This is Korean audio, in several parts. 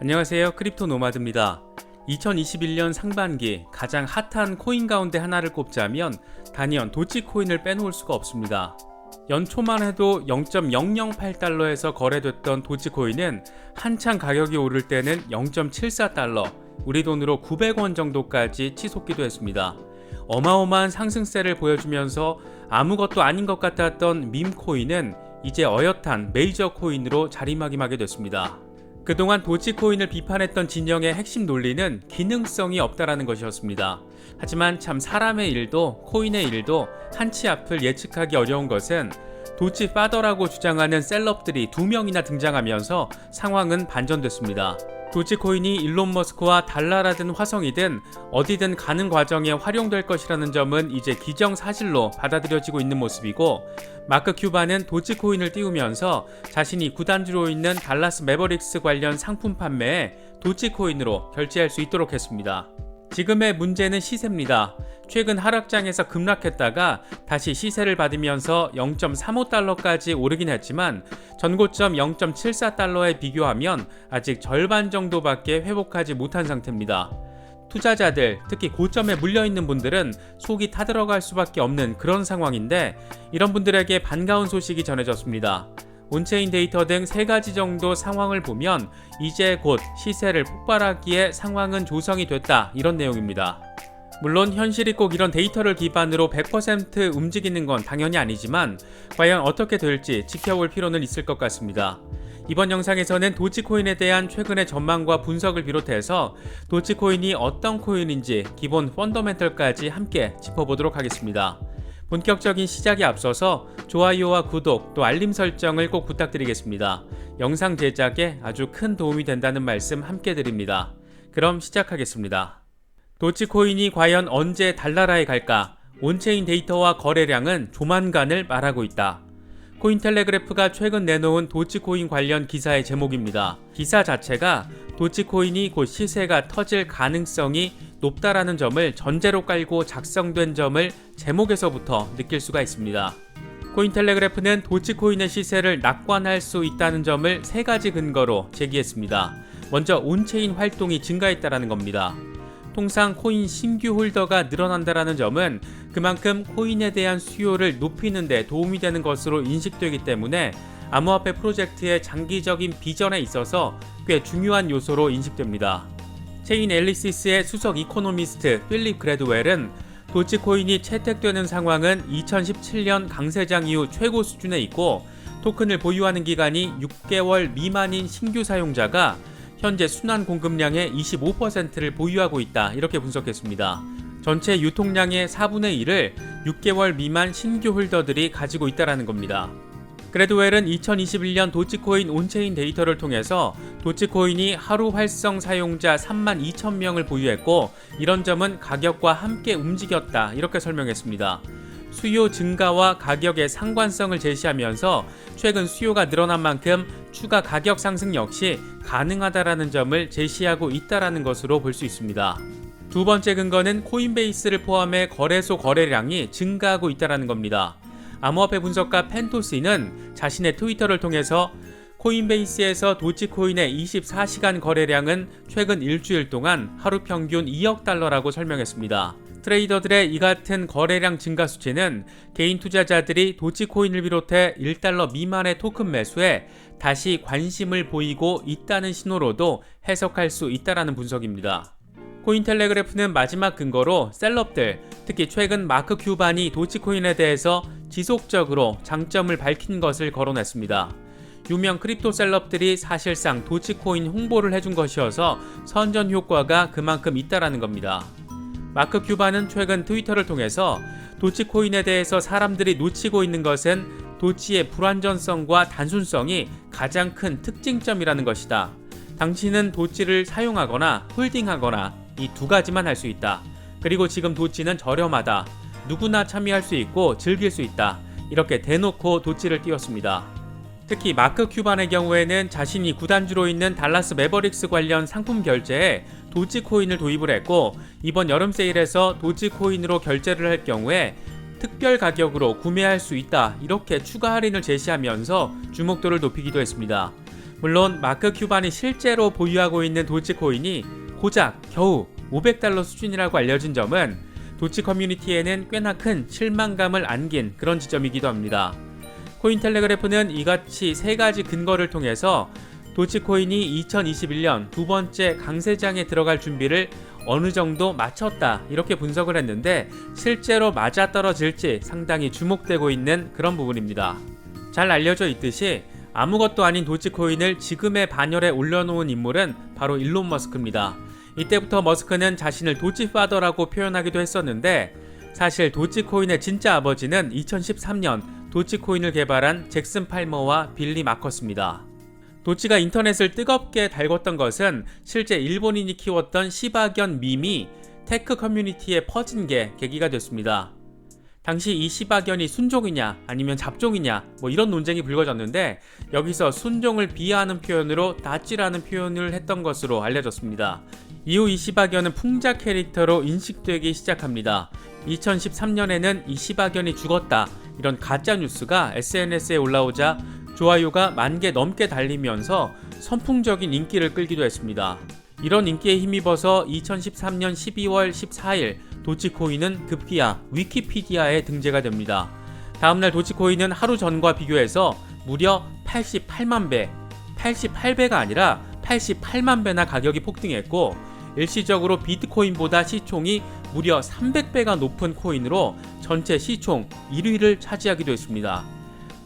안녕하세요, 크립토 노마드입니다. 2021년 상반기 가장 핫한 코인 가운데 하나를 꼽자면 단연 도치코인을 빼놓을 수가 없습니다. 연초만 해도 0.008달러에서 거래됐던 도치코인은 한창 가격이 오를 때는 0.74달러, 우리 돈으로 900원 정도까지 치솟기도 했습니다. 어마어마한 상승세를 보여주면서 아무것도 아닌 것 같았던 밈코인은 이제 어엿한 메이저 코인으로 자리매김하게 됐습니다. 그동안 도치코인을 비판했던 진영의 핵심 논리는 기능성이 없다라는 것이었습니다. 하지만 참 사람의 일도 코인의 일도 한치 앞을 예측하기 어려운 것은 도치 파더라고 주장하는 셀럽들이 2명이나 등장하면서 상황은 반전됐습니다. 도치코인이 일론 머스크와 달나라든 화성이든 어디든 가는 과정에 활용될 것이라는 점은 이제 기정사실로 받아들여지고 있는 모습이고, 마크 큐바는 도치코인을 띄우면서 자신이 구단주로 있는 달라스 매버릭스 관련 상품 판매에 도치코인으로 결제할 수 있도록 했습니다. 지금의 문제는 시세입니다. 최근 하락장에서 급락했다가 다시 시세를 받으면서 0.35달러까지 오르긴 했지만 전고점 0.74달러에 비교하면 아직 절반 정도밖에 회복하지 못한 상태입니다. 투자자들, 특히 고점에 물려있는 분들은 속이 타들어갈 수밖에 없는 그런 상황인데, 이런 분들에게 반가운 소식이 전해졌습니다. 온체인 데이터 등 3가지 정도 상황을 보면 이제 곧 시세를 폭발하기에 상황은 조성이 됐다, 이런 내용입니다. 물론 현실이 꼭 이런 데이터를 기반으로 100% 움직이는 건 당연히 아니지만 과연 어떻게 될지 지켜볼 필요는 있을 것 같습니다. 이번 영상에서는 도치코인에 대한 최근의 전망과 분석을 비롯해서 도치코인이 어떤 코인인지 기본 펀더멘털까지 함께 짚어보도록 하겠습니다. 본격적인 시작에 앞서서 좋아요와 구독 또 알림 설정을 꼭 부탁드리겠습니다. 영상 제작에 아주 큰 도움이 된다는 말씀 함께 드립니다. 그럼 시작하겠습니다. 도치코인이 과연 언제 달나라에 갈까? 온체인 데이터와 거래량은 조만간을 말하고 있다. 코인텔레그래프가 최근 내놓은 도치코인 관련 기사의 제목입니다. 기사 자체가 도치코인이 곧 시세가 터질 가능성이 높다라는 점을 전제로 깔고 작성된 점을 제목에서부터 느낄 수가 있습니다. 코인텔레그래프는 도치코인의 시세를 낙관할 수 있다는 점을 3가지 근거로 제기했습니다. 먼저 온체인 활동이 증가했다라는 겁니다. 통상 코인 신규 홀더가 늘어난다라는 점은 그만큼 코인에 대한 수요를 높이는 데 도움이 되는 것으로 인식되기 때문에 암호화폐 프로젝트의 장기적인 비전에 있어서 꽤 중요한 요소로 인식됩니다. 체인앨리시스의 수석 이코노미스트 필립 그래드웰은 도치코인이 채택되는 상황은 2017년 강세장 이후 최고 수준에 있고, 토큰을 보유하는 기간이 6개월 미만인 신규 사용자가 현재 순환 공급량의 25%를 보유하고 있다, 이렇게 분석했습니다. 전체 유통량의 4분의 1을 6개월 미만 신규 홀더들이 가지고 있다는 겁니다. 그래드웰은 2021년 도치코인 온체인 데이터를 통해서 도치코인이 하루 활성 사용자 32,000명을 보유했고, 이런 점은 가격과 함께 움직였다, 이렇게 설명했습니다. 수요 증가와 가격의 상관성을 제시하면서 최근 수요가 늘어난 만큼 추가 가격 상승 역시 가능하다라는 점을 제시하고 있다라는 것으로 볼 수 있습니다. 두 번째 근거는 코인베이스를 포함해 거래소 거래량이 증가하고 있다라는 겁니다. 암호화폐 분석가 펜토스는 자신의 트위터를 통해서 코인베이스에서 도치코인의 24시간 거래량은 최근 일주일 동안 하루 평균 2억 달러라고 설명했습니다. 트레이더들의 이 같은 거래량 증가 수치는 개인 투자자들이 도치코인을 비롯해 1달러 미만의 토큰 매수에 다시 관심을 보이고 있다는 신호로도 해석할 수 있다는 분석입니다. 코인텔레그래프는 마지막 근거로 셀럽들, 특히 최근 마크 큐반이 도치코인에 대해서 지속적으로 장점을 밝힌 것을 거론했습니다. 유명 크립토 셀럽들이 사실상 도치코인 홍보를 해준 것이어서 선전 효과가 그만큼 있다라는 겁니다. 마크 큐바는 최근 트위터를 통해서 도치코인에 대해서 사람들이 놓치고 있는 것은 도치의 불완전성과 단순성이 가장 큰 특징점이라는 것이다. 당신은 도치를 사용하거나 홀딩하거나 이 2가지만 할 수 있다. 그리고 지금 도치는 저렴하다. 누구나 참여할 수 있고 즐길 수 있다. 이렇게 대놓고 도치를 띄웠습니다. 특히 마크 큐반의 경우에는 자신이 구단주로 있는 달라스 매버릭스 관련 상품 결제에 도치코인을 도입을 했고, 이번 여름 세일에서 도치코인으로 결제를 할 경우에 특별 가격으로 구매할 수 있다 이렇게 추가 할인을 제시하면서 주목도를 높이기도 했습니다. 물론 마크 큐반이 실제로 보유하고 있는 도치코인이 고작 겨우 $500 수준이라고 알려진 점은 도치 커뮤니티에는 꽤나 큰 실망감을 안긴 그런 지점이기도 합니다. 코인텔레그래프는 이같이 세 가지 근거를 통해서 도치코인이 2021년 두 번째 강세장에 들어갈 준비를 어느 정도 마쳤다 이렇게 분석을 했는데 실제로 맞아떨어질지 상당히 주목되고 있는 그런 부분입니다. 잘 알려져 있듯이 아무것도 아닌 도치코인을 지금의 반열에 올려놓은 인물은 바로 일론 머스크입니다. 이때부터 머스크는 자신을 도치파더라고 표현하기도 했었는데 사실 도치코인의 진짜 아버지는 2013년 도치코인을 개발한 잭슨 팔머와 빌리 마커스입니다. 도치가 인터넷을 뜨겁게 달궜던 것은 실제 일본인이 키웠던 시바견 밈이 테크 커뮤니티에 퍼진 게 계기가 됐습니다. 당시 이 시바견이 순종이냐 아니면 잡종이냐 이런 논쟁이 불거졌는데 여기서 순종을 비하하는 표현으로 다찌라는 표현을 했던 것으로 알려졌습니다. 이후 이 시바견은 풍자 캐릭터로 인식되기 시작합니다. 2013년에는 이 시바견이 죽었다 이런 가짜 뉴스가 SNS에 올라오자 좋아요가 10,000개 넘게 달리면서 선풍적인 인기를 끌기도 했습니다. 이런 인기에 힘입어서 2013년 12월 14일 도치코인은 급기야 위키피디아에 등재가 됩니다. 다음날 도치코인은 하루 전과 비교해서 무려 88만 배, 88배가 아니라 88만 배나 가격이 폭등했고 일시적으로 비트코인보다 시총이 무려 300배가 높은 코인으로 전체 시총 1위를 차지하기도 했습니다.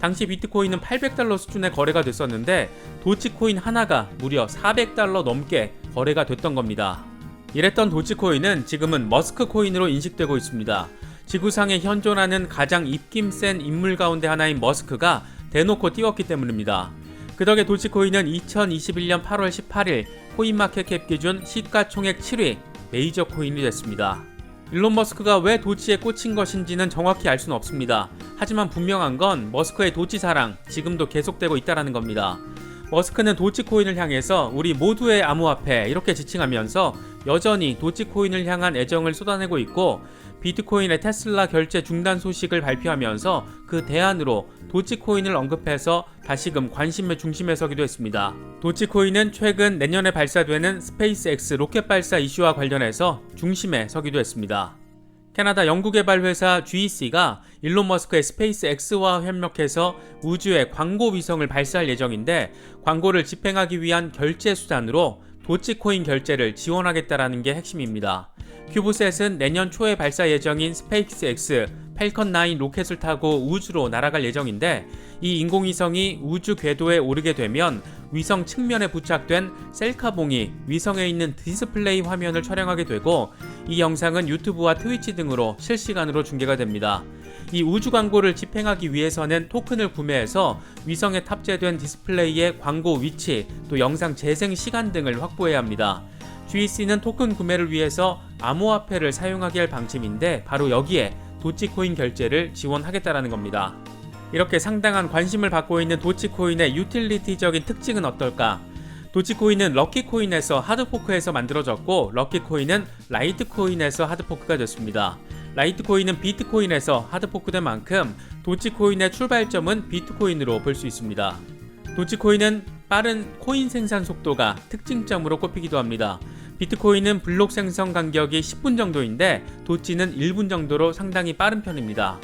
당시 비트코인은 $800 수준의 거래가 됐었는데 도치코인 하나가 무려 $400 넘게 거래가 됐던 겁니다. 이랬던 도치코인은 지금은 머스크 코인으로 인식되고 있습니다. 지구상에 현존하는 가장 입김 센 인물 가운데 하나인 머스크가 대놓고 띄웠기 때문입니다. 그 덕에 도치코인은 2021년 8월 18일 코인마켓캡 기준 시가총액 7위 메이저 코인이 됐습니다. 일론 머스크가 왜 도치에 꽂힌 것인지는 정확히 알 수는 없습니다. 하지만 분명한 건 머스크의 도치 사랑 지금도 계속되고 있다는 겁니다. 머스크는 도치코인을 향해서 우리 모두의 암호화폐 이렇게 지칭하면서 여전히 도치코인을 향한 애정을 쏟아내고 있고 비트코인의 테슬라 결제 중단 소식을 발표하면서 그 대안으로 도치코인을 언급해서 다시금 관심의 중심에 서기도 했습니다. 도치코인은 최근 내년에 발사되는 스페이스X 로켓 발사 이슈와 관련해서 중심에 서기도 했습니다. 캐나다 연구개발회사 GEC가 일론 머스크의 스페이스X와 협력해서 우주에 광고 위성을 발사할 예정인데 광고를 집행하기 위한 결제 수단으로 도치코인 결제를 지원하겠다라는 게 핵심입니다. 큐브셋은 내년 초에 발사 예정인 스페이스X 팰컨 9 로켓을 타고 우주로 날아갈 예정인데 이 인공위성이 우주 궤도에 오르게 되면 위성 측면에 부착된 셀카봉이 위성에 있는 디스플레이 화면을 촬영하게 되고 이 영상은 유튜브와 트위치 등으로 실시간으로 중계가 됩니다. 이 우주 광고를 집행하기 위해서는 토큰을 구매해서 위성에 탑재된 디스플레이의 광고 위치, 또 영상 재생 시간 등을 확보해야 합니다. GEC는 토큰 구매를 위해서 암호화폐를 사용하게 할 방침인데 바로 여기에 도치코인 결제를 지원하겠다라는 겁니다. 이렇게 상당한 관심을 받고 있는 도치코인의 유틸리티적인 특징은 어떨까? 도치코인은 럭키코인에서 하드포크에서 만들어졌고 럭키코인은 라이트코인에서 하드포크가 됐습니다. 라이트코인은 비트코인에서 하드포크된 만큼 도치코인의 출발점은 비트코인으로 볼 수 있습니다. 도치코인은 빠른 코인 생산 속도가 특징점으로 꼽히기도 합니다. 비트코인은 블록 생성 간격이 10분 정도인데 도치는 1분 정도로 상당히 빠른 편입니다.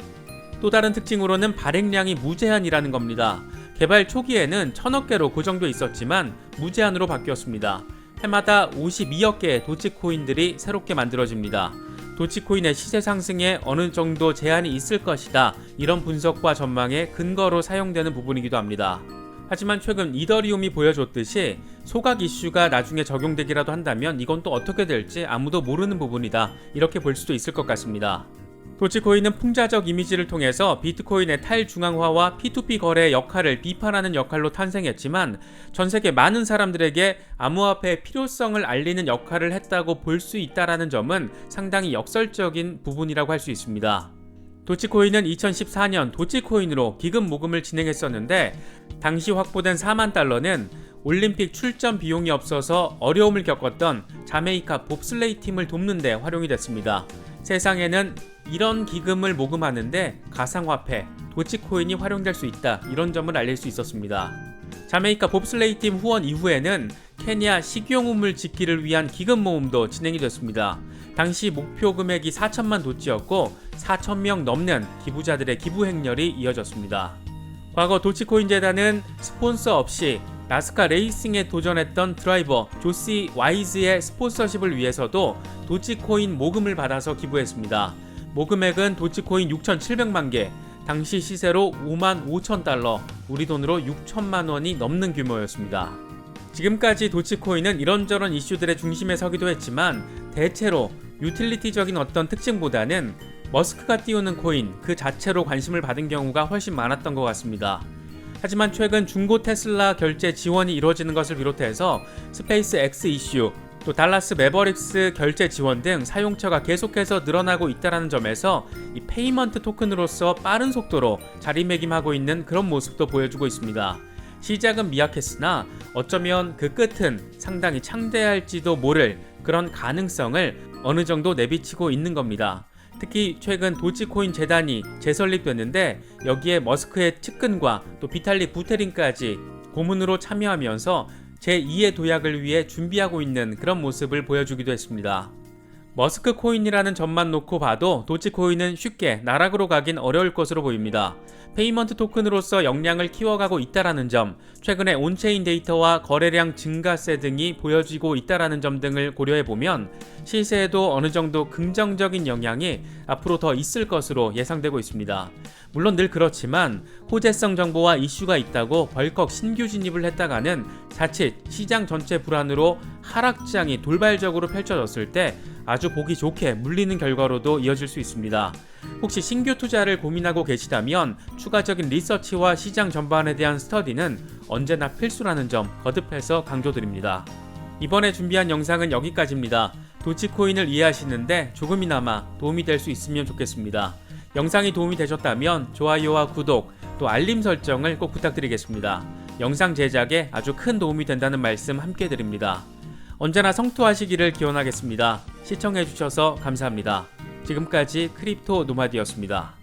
또 다른 특징으로는 발행량이 무제한이라는 겁니다. 개발 초기에는 1000억 개로 고정돼 있었지만 무제한으로 바뀌었습니다. 해마다 52억 개의 도치코인들이 새롭게 만들어집니다. 도치코인의 시세 상승에 어느 정도 제한이 있을 것이다. 이런 분석과 전망의 근거로 사용되는 부분이기도 합니다. 하지만 최근 이더리움이 보여줬듯이 소각 이슈가 나중에 적용되기라도 한다면 이건 또 어떻게 될지 아무도 모르는 부분이다. 이렇게 볼 수도 있을 것 같습니다. 도치코인은 풍자적 이미지를 통해서 비트코인의 탈중앙화와 P2P 거래의 역할을 비판하는 역할로 탄생했지만 전 세계 많은 사람들에게 암호화폐의 필요성을 알리는 역할을 했다고 볼 수 있다는 점은 상당히 역설적인 부분이라고 할 수 있습니다. 도치코인은 2014년 도치코인으로 기금 모금을 진행했었는데 당시 확보된 $40,000는 올림픽 출전 비용이 없어서 어려움을 겪었던 자메이카 봅슬레이 팀을 돕는 데 활용이 됐습니다. 세상에는 이런 기금을 모금하는데 가상화폐, 도치코인이 활용될 수 있다, 이런 점을 알릴 수 있었습니다. 자메이카 봅슬레이 팀 후원 이후에는 케냐 식용우물 짓기를 위한 기금 모음도 진행이 됐습니다. 당시 목표 금액이 4천만 도치였고 4,000명 넘는 기부자들의 기부 행렬이 이어졌습니다. 과거 도치코인 재단은 스폰서 없이 나스카 레이싱에 도전했던 드라이버 조시 와이즈의 스폰서십을 위해서도 도치코인 모금을 받아서 기부했습니다. 모금액은 도치코인 6,700만 개, 당시 시세로 55,000달러, 우리 돈으로 6천만 원이 넘는 규모였습니다. 지금까지 도치코인은 이런저런 이슈들의 중심에 서기도 했지만 대체로 유틸리티적인 어떤 특징보다는 머스크가 띄우는 코인 그 자체로 관심을 받은 경우가 훨씬 많았던 것 같습니다. 하지만 최근 중고 테슬라 결제 지원이 이루어지는 것을 비롯해서 스페이스 X 이슈, 또 달라스 매버릭스 결제 지원 등 사용처가 계속해서 늘어나고 있다는 점에서 이 페이먼트 토큰으로서 빠른 속도로 자리매김하고 있는 그런 모습도 보여주고 있습니다. 시작은 미약했으나 어쩌면 그 끝은 상당히 창대할지도 모를 그런 가능성을 어느 정도 내비치고 있는 겁니다. 특히 최근 도치코인 재단이 재설립됐는데 여기에 머스크의 측근과 또 비탈릭 부테린까지 고문으로 참여하면서 제2의 도약을 위해 준비하고 있는 그런 모습을 보여주기도 했습니다. 머스크 코인이라는 점만 놓고 봐도 도치코인은 쉽게 나락으로 가긴 어려울 것으로 보입니다. 페이먼트 토큰으로서 역량을 키워가고 있다는 점, 최근에 온체인 데이터와 거래량 증가세 등이 보여지고 있다는 점 등을 고려해보면 시세에도 어느 정도 긍정적인 영향이 앞으로 더 있을 것으로 예상되고 있습니다. 물론 늘 그렇지만 호재성 정보와 이슈가 있다고 벌컥 신규 진입을 했다가는 자칫 시장 전체 불안으로 하락장이 돌발적으로 펼쳐졌을 때 아주 보기 좋게 물리는 결과로도 이어질 수 있습니다. 혹시 신규 투자를 고민하고 계시다면 추가적인 리서치와 시장 전반에 대한 스터디는 언제나 필수라는 점 거듭해서 강조드립니다. 이번에 준비한 영상은 여기까지입니다. 도치코인을 이해하시는데 조금이나마 도움이 될 수 있으면 좋겠습니다. 영상이 도움이 되셨다면 좋아요와 구독, 또 알림 설정을 꼭 부탁드리겠습니다. 영상 제작에 아주 큰 도움이 된다는 말씀 함께 드립니다. 언제나 성투하시기를 기원하겠습니다. 시청해주셔서 감사합니다. 지금까지 크립토 노마드였습니다.